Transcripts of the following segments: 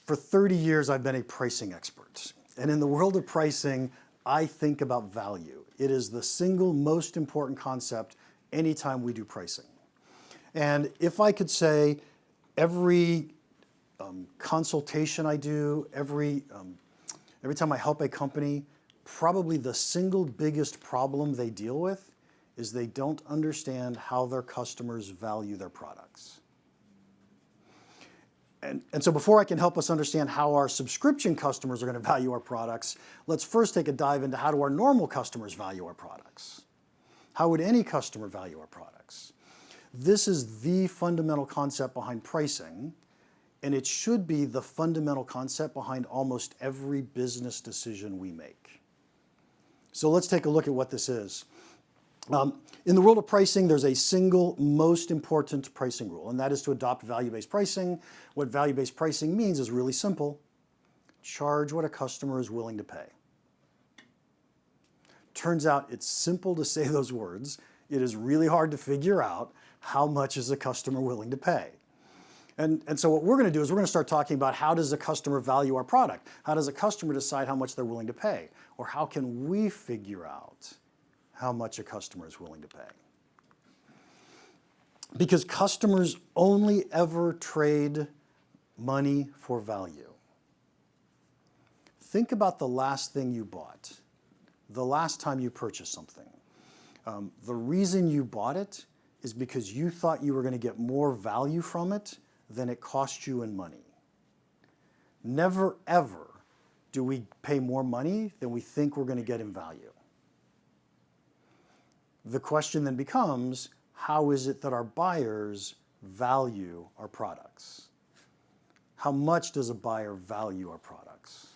For 30 years, I've been a pricing expert. And in the world of pricing, I think about value. It is the single most important concept anytime we do pricing. And if I could say every consultation I do, every time I help a company, probably the single biggest problem they deal with is they don't understand how their customers value their products. And so before I can help us understand how our subscription customers are going to value our products, let's first take a dive into how do our normal customers value our products? How would any customer value our products? This is the fundamental concept behind pricing, and it should be the fundamental concept behind almost every business decision we make. So let's take a look at what this is. In the world of pricing, there's a single most important pricing rule, and that is to adopt value-based pricing. What value-based pricing means is really simple. Charge what a customer is willing to pay. Turns out it's simple to say those words. It is really hard to figure out how much is a customer willing to pay. And so what we're going to do is we're going to start talking about how does a customer value our product? How does a customer decide how much they're willing to pay? Or how can we figure out how much a customer is willing to pay? Because customers only ever trade money for value. Think about the last thing you bought, the last time you purchased something. The reason you bought it is because you thought you were going to get more value from it than it cost you in money. Never, ever do we pay more money than we think we're going to get in value. The question then becomes, how is it that our buyers value our products? How much does a buyer value our products?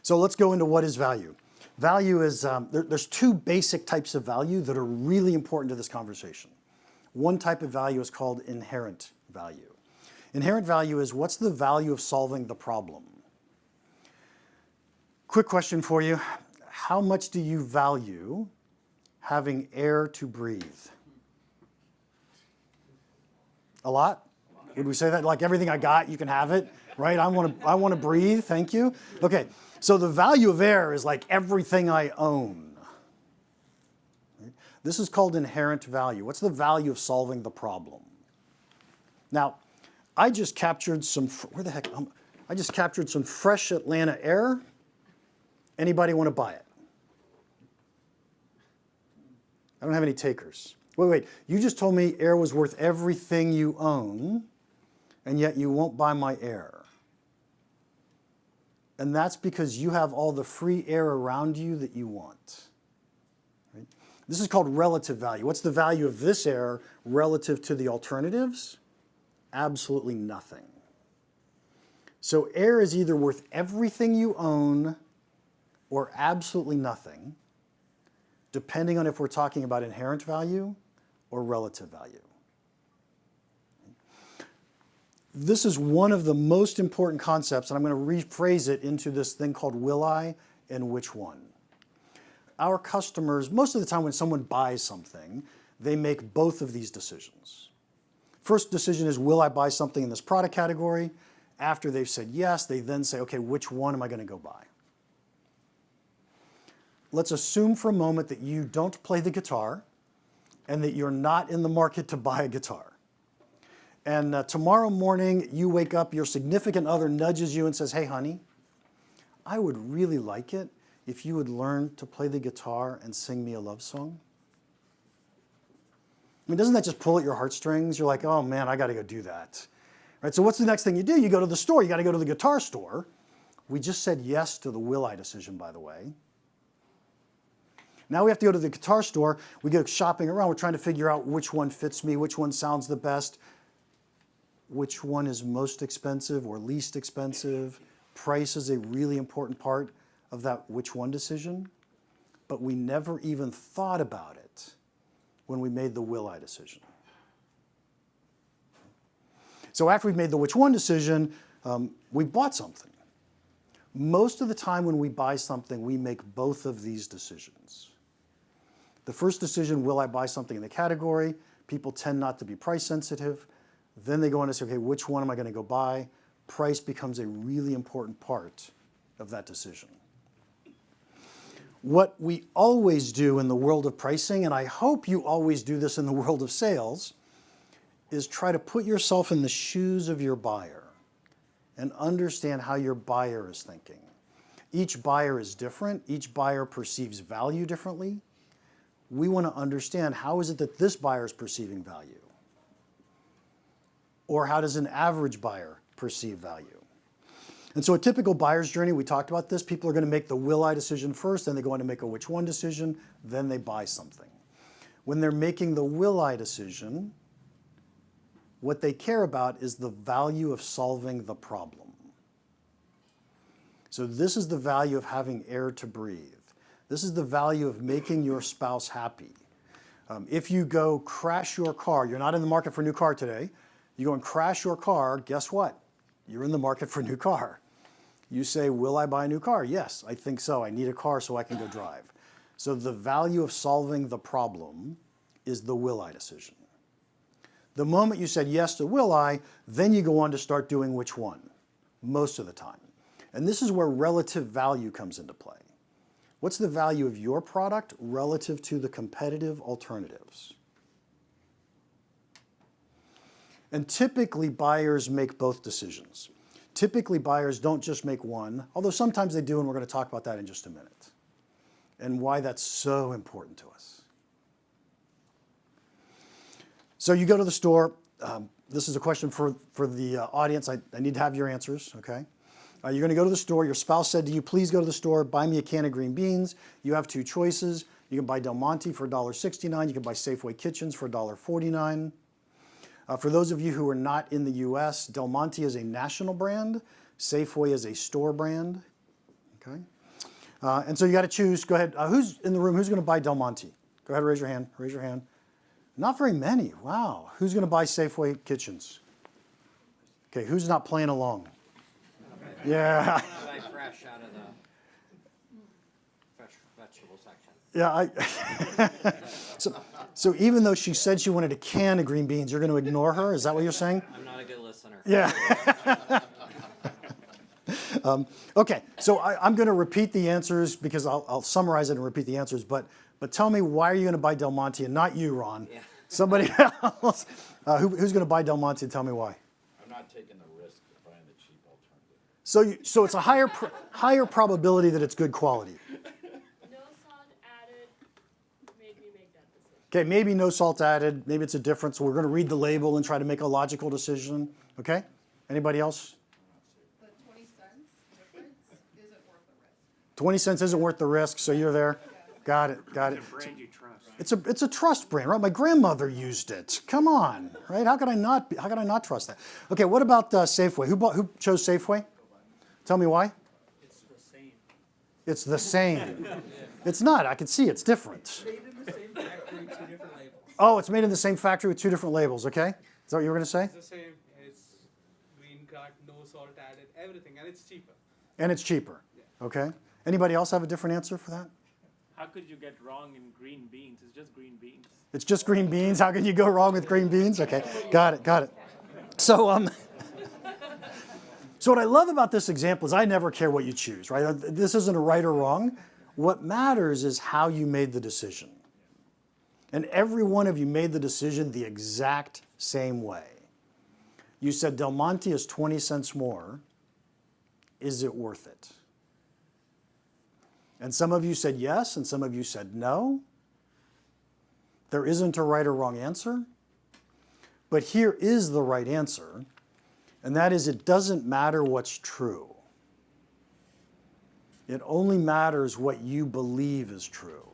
So let's go into what is value. Value is, there's two basic types of value that are really important to this conversation. One type of value is called inherent value. Inherent value is what's the value of solving the problem? Quick question for you. How much do you value having air to breathe? A lot? Would we say that? Like everything I got, you can have it, right? I want to breathe, thank you. Okay, so the value of air is like everything I own. This is called inherent value. What's the value of solving the problem? Now, I just captured some, I just captured some fresh Atlanta air. Anybody want to buy it? I don't have any takers. Wait, you just told me air was worth everything you own, and yet you won't buy my air. And that's because you have all the free air around you that you want. Right? This is called relative value. What's the value of this air relative to the alternatives? Absolutely nothing. So air is either worth everything you own or absolutely nothing, depending on if we're talking about inherent value or relative value. This is one of the most important concepts, and I'm going to rephrase it into this thing called will I and which one. Our customers, most of the time when someone buys something, they make both of these decisions. First decision is, will I buy something in this product category? After they've said yes, they then say, okay, which one am I going to go buy? Let's assume for a moment that you don't play the guitar and that you're not in the market to buy a guitar. And tomorrow morning, you wake up, your significant other nudges you and says, hey, honey, I would really like it if you would learn to play the guitar and sing me a love song. I mean, doesn't that just pull at your heartstrings? You're like, oh man, I got to go do that. Right, so what's the next thing you do? You go to the store. You got to go to the guitar store. We just said yes to the will I decision, by the way. Now we have to go to the guitar store. We go shopping around. We're trying to figure out which one fits me, which one sounds the best, which one is most expensive or least expensive. Price is a really important part of that which one decision, but we never even thought about it when we made the will I decision. So after we've made the which one decision, we bought something. Most of the time when we buy something, we make both of these decisions. The first decision, will I buy something in the category? People tend not to be price sensitive. Then they go on to say, okay, which one am I going to go buy? price becomes a really important part of that decision. What we always do in the world of pricing, and I hope you always do this in the world of sales, is try to put yourself in the shoes of your buyer and understand how your buyer is thinking. Each buyer is different. Each buyer perceives value differently. We want to understand, how is it that this buyer is perceiving value? Or how does an average buyer perceive value? And so a typical buyer's journey, we talked about this, people are going to make the will I decision first, then they go on to make a which one decision, then they buy something. When they're making the will I decision, what they care about is the value of solving the problem. So this is the value of having air to breathe. This is the value of making your spouse happy. If you go crash your car, you're not in the market for a new car today, you go and crash your car, guess what? You're in the market for a new car. You say, will I buy a new car? Yes, I think so. I need a car so I can go drive. So the value of solving the problem is the will I decision. The moment you said yes to will I, then you go on to start doing which one, most of the time. And this is where relative value comes into play. What's the value of your product relative to the competitive alternatives? And typically buyers make both decisions. Typically buyers don't just make one, although sometimes they do, and we're going to talk about that in just a minute, and why that's so important to us. So you go to the store. This is a question for the audience. I need to have your answers, okay? You're going to go to the store. Your spouse said to you, please go to the store, buy me a can of green beans. You have two choices. You can buy Del Monte for $1.69. You can buy Safeway Kitchens for $1.49. For those of you who are not in the US, Del Monte is a national brand. Safeway is a store brand, okay? And so you got to choose. Go ahead. Who's in the room? Who's going to buy Del Monte? Go ahead, raise your hand. Raise your hand. Not very many. Wow. Who's going to buy Safeway Kitchens? Okay, who's not playing along? Yeah. Buy fresh out of the fresh vegetable section. Yeah. So even though she said she wanted a can of green beans, you're going to ignore her? Is that what you're saying? I'm not a good listener. Yeah. Okay, so I'm going to repeat the answers because I'll summarize it and repeat the answers. But tell me, why are you going to buy Del Monte and not you, Ron? Yeah. Somebody else. Who's going to buy Del Monte and tell me why? I'm not taking the risk of buying the cheap alternative. So it's a higher probability that it's good quality. No salt added made me make that decision. Okay, maybe no salt added. Maybe it's a difference. So we're going to read the label and try to make a logical decision. Okay? Anybody else? The 20 cents difference isn't worth the risk. 20 cents isn't worth the risk, so you're there. Got it. Got it. It's a brand you trust. It's a trust brand, right? My grandmother used it. Come on, right? How could I not trust that? Okay, what about Safeway? Who chose Safeway? Tell me why. It's the same. It's the same. It's not. I can see it's different. Made in the same factory, two different labels. Oh, it's made in the same factory with two different labels. Okay, is that what you were going to say? It's the same. It's green cut, no salt added, everything, and it's cheaper. And it's cheaper. Okay. Anybody else have a different answer for that? How could you get wrong in green beans? It's just green beans. It's just green beans. How can you go wrong with green beans? Okay, got it. So, so what I love about this example is I never care what you choose, right? This isn't a right or wrong. What matters is how you made the decision. And every one of you made the decision the exact same way. You said Del Monte is 20 cents more. Is it worth it? And some of you said yes, and some of you said no. There isn't a right or wrong answer. But here is the right answer, and that is it doesn't matter what's true. It only matters what you believe is true.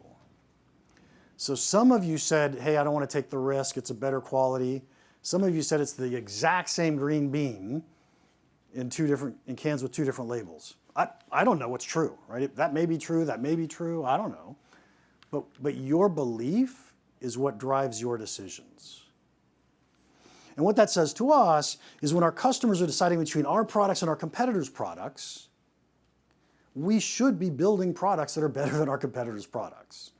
So some of you said, hey, I don't want to take the risk, it's a better quality. Some of you said it's the exact same green bean in cans with two different labels. I don't know what's true, right? That may be true, that may be true, I don't know. But your belief is what drives your decisions. And what that says to us is when our customers are deciding between our products and our competitors' products, we should be building products that are better than our competitors' products.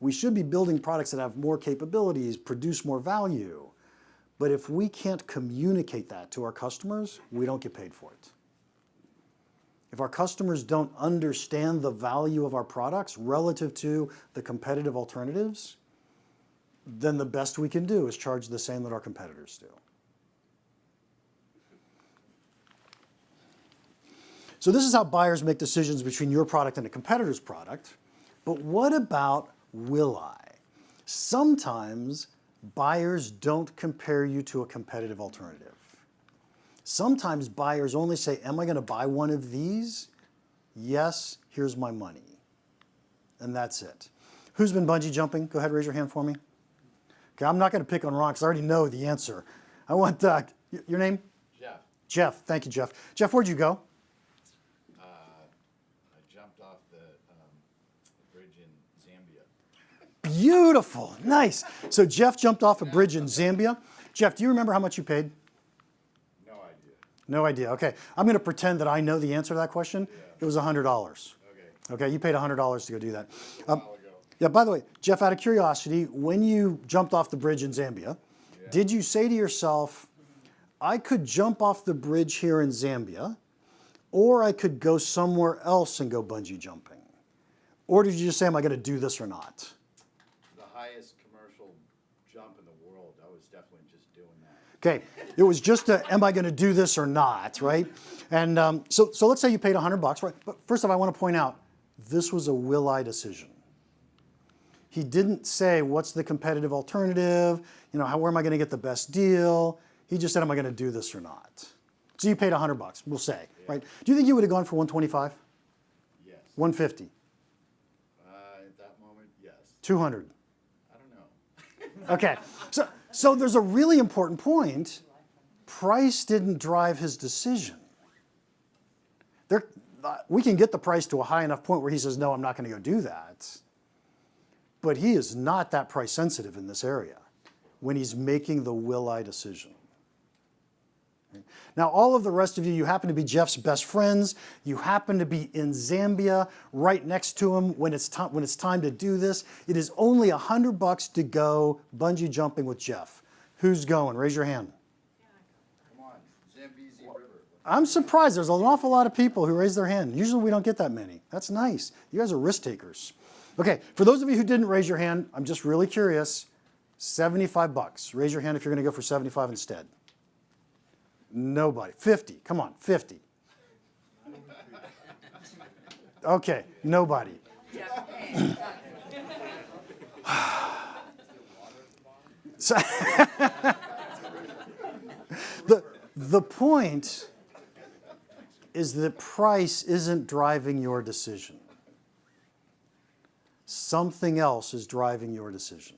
We should be building products that have more capabilities, produce more value. But if we can't communicate that to our customers, we don't get paid for it. If our customers don't understand the value of our products relative to the competitive alternatives, then the best we can do is charge the same that our competitors do. So this is how buyers make decisions between your product and a competitor's product. But what about will I? Sometimes buyers don't compare you to a competitive alternative. Sometimes buyers only say, am I going to buy one of these? Yes, here's my money. And that's it. Who's been bungee jumping? Go ahead, raise your hand for me. Okay, I'm not going to pick on Ron because I already know the answer. I want, your name? Jeff, Jeff. Thank you, Jeff. Jeff, where'd you go? I jumped off the bridge in Zambia. Beautiful, nice. So Jeff jumped off a bridge in Zambia. Jeff, do you remember how much you paid? No idea. No idea. Okay, I'm going to pretend that I know the answer to that question. Yeah. It was $100. Okay. Okay, you paid $100 to go do that. A while ago. Yeah, by the way, Jeff, out of curiosity, when you jumped off the bridge in Zambia, Yeah. did you say to yourself, I could jump off the bridge here in Zambia, or I could go somewhere else and go bungee jumping? Or did you just say, am I going to do this or not? The highest commercial jump in the world, I was definitely just doing that. Okay, it was just a, am I going to do this or not, right? And so let's say you paid $100, right? But first of all, I want to point out, this was a will I decision. He didn't say, what's the competitive alternative? You know, where am I going to get the best deal? He just said, am I going to do this or not? So you paid $100, we'll say, right? Do you think you would have gone for 125? Yes. 150? At that moment, yes. 200? I don't know. Okay, so there's a really important point. Price didn't drive his decision. We can get the price to a high enough point where he says, no, I'm not going to go do that. But he is not that price sensitive in this area when he's making the will I decision. Now, all of the rest of you, you happen to be Jeff's best friends. You happen to be in Zambia right next to him when it's time to do this. It is only $100 to go bungee jumping with Jeff. Who's going? Raise your hand. Come on, Zambezi River. I'm surprised. There's an awful lot of people who raise their hand. Usually we don't get that many. That's nice. You guys are risk takers. Okay, for those of you who didn't raise your hand, I'm just really curious. $75. Raise your hand if you're going to go for 75 instead. Nobody. 50. Come on, 50. Okay, nobody. So the point is that price isn't driving your decision. Something else is driving your decision.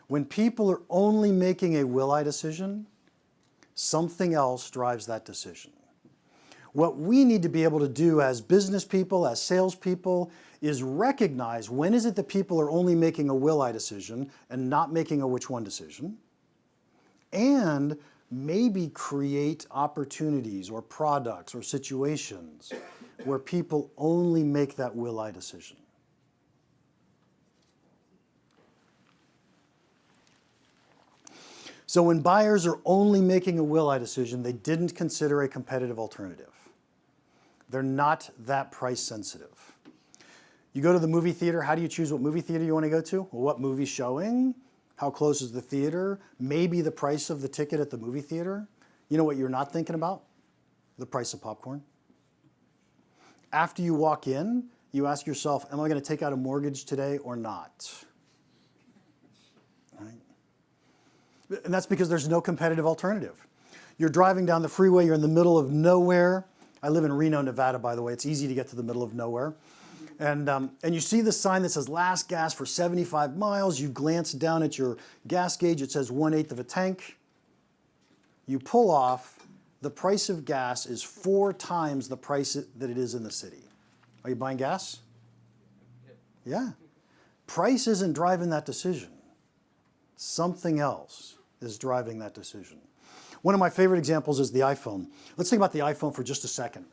When people are only making a will I decision, something else drives that decision. What we need to be able to do as business people, as salespeople, is recognize when is it that people are only making a will I decision and not making a which one decision, and maybe create opportunities or products or situations where people only make that will I decision. So when buyers are only making a will I decision, they didn't consider a competitive alternative. They're not that price sensitive. You go to the movie theater, how do you choose what movie theater you want to go to? Well, what movie's showing? How close is the theater? Maybe the price of the ticket at the movie theater. You know what you're not thinking about? The price of popcorn. After you walk in, you ask yourself, am I going to take out a mortgage today or not? Right? And that's because there's no competitive alternative. You're driving down the freeway, you're in the middle of nowhere. I live in Reno, Nevada, by the way. It's easy to get to the middle of nowhere. And you see the sign that says last gas for 75 miles. You glance down at your gas gauge. It says 1/8 of a tank. You pull off. The price of gas is 4 times the price that it is in the city. Are you buying gas? Yeah. Price isn't driving that decision. Something else is driving that decision. One of my favorite examples is the iPhone. Let's think about the iPhone for just a second.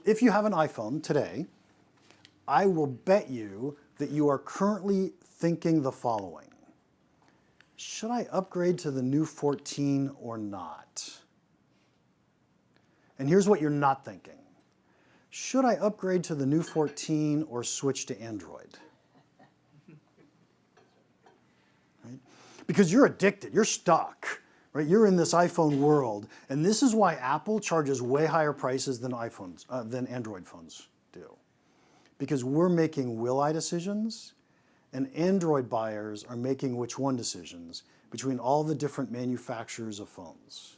If you have an iPhone today, I will bet you that you are currently thinking the following. should I upgrade to the new 14 or not? And here's what you're not thinking. Should I upgrade to the new 14 or switch to Android? Right? Because you're addicted, you're stuck, right? You're in this iPhone world, and this is why Apple charges way higher prices than than Android phones do. Because we're making will I decisions, and Android buyers are making which one decisions between all the different manufacturers of phones.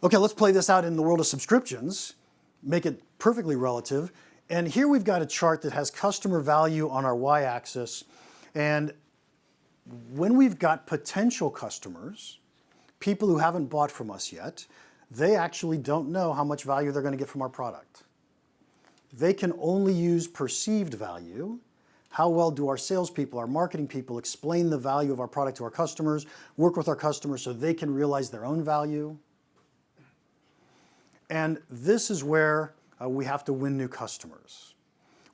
Okay, let's play this out in the world of subscriptions, make it perfectly relative. And here we've got a chart that has customer value on our y-axis. And when we've got potential customers, people who haven't bought from us yet, they actually don't know how much value they're going to get from our product. They can only use perceived value. How well do our salespeople, our marketing people explain the value of our product to our customers, work with our customers so they can realize their own value? And this is where we have to win new customers.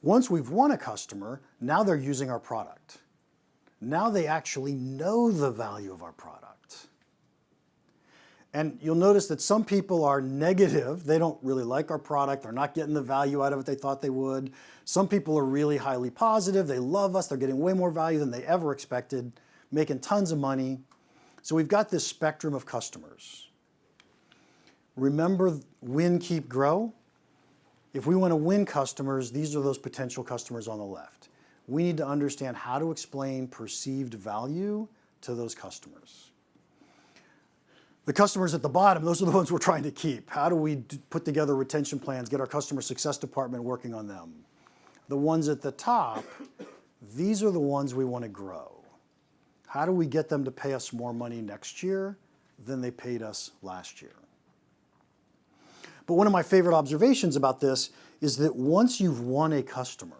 Once we've won a customer, now they're using our product. Now they actually know the value of our product. And you'll notice that some people are negative. They don't really like our product. They're not getting the value out of it they thought they would. Some people are really highly positive. They love us. They're getting way more value than they ever expected, making tons of money. So we've got this spectrum of customers. Remember, win, keep, grow? If we want to win customers, these are those potential customers on the left. We need to understand how to explain perceived value to those customers. The customers at the bottom, those are the ones we're trying to keep. How do we put together retention plans, get our customer success department working on them? The ones at the top, these are the ones we want to grow. How do we get them to pay us more money next year than they paid us last year? But one of my favorite observations about this is that once you've won a customer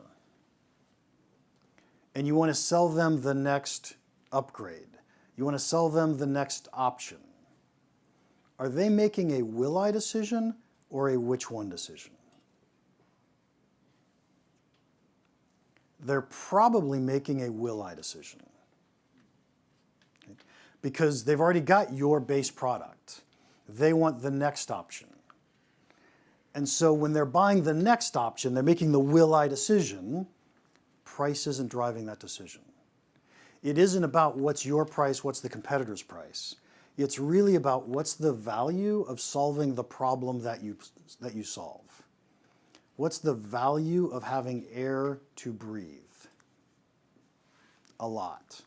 and you want to sell them the next upgrade, you want to sell them the next option, are they making a will I decision or a which one decision? They're probably making a will I decision. Okay? Because they've already got your base product. They want the next option. And so when they're buying the next option, they're making the will I decision. Price isn't driving that decision. It isn't about what's your price, what's the competitor's price. It's really about what's the value of solving the problem that you solve. What's the value of having air to breathe? A lot.